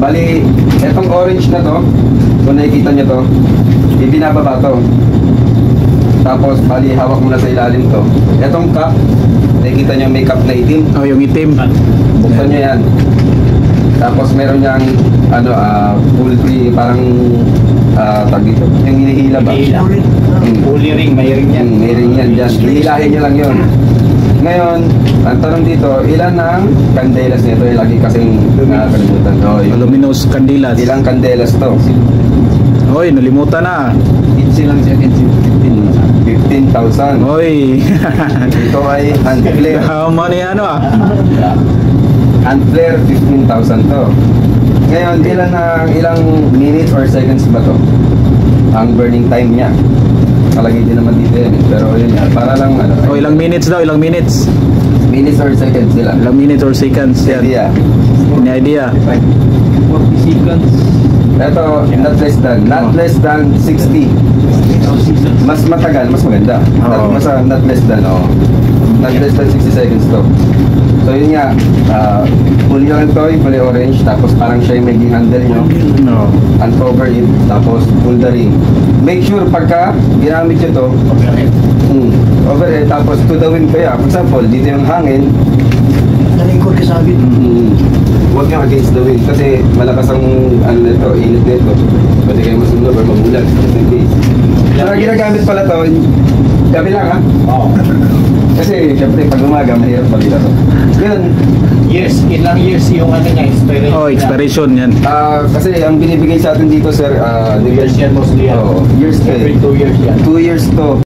Bali, etong orange na to, kung nakikita nyo to, ibinababa to. Tapos, bali, hawak mo na sa ilalim to. Etong cup, nakikita nyo may cup na itim. Oh, yung itim. Buksan nyo yan. Tapos, meron niyang, poultry, parang, tag dito. Yung hinihila ba? Uli ring, may ring yan. May ring yan, dyan. Hihilahin nyo lang yun. Ngayon, ang tanong dito, ilan ang candelas nito? Lagi kasing nakakalimutan. Luminous candelas. Ilang candelas to? Oy, nalimutan na. 15 lang siya, 15,000. Oy. Ito ay hand flare. Money ano ah. Hand flare, 15,000 to. Ngayon, ilang minutes or seconds ba to? Ang burning time niya. Kalagay din naman dito yan. Pero yun yan, para lang Oh, ilang minutes daw, ilang minutes. Minutes or seconds sila. Ilang minutes or seconds yan. Idea. Any idea? 40 seconds. Ito, not less than 60. Mas matagal, mas maganda. Oo. Not less than 60 seconds to. So yun nga, fully lang to, fully orange, tapos parang siya yung may handle nyo. No. Uncover it, tapos pull the ring. Make sure pagka ginamit nyo to, overhead, tapos to the wind kaya. For example, dito yung hangin, Nalingkod ka sa akin. huwag nyo against the wind kasi malakas ang nito, init nito. Pwede kayo masunog or mabulag. Just in case. Saka ginagamit pala to, gabi lang ha? Oo. Kasi syempre pag umaga, mahirap pagkita to. Yun, Years, ilang years yung ano niya, expiration. Oh, expiration yan. kasi ang binibigay sa atin dito sir, Years yan mostly yan. years to Every 2 years yan. 2 years to.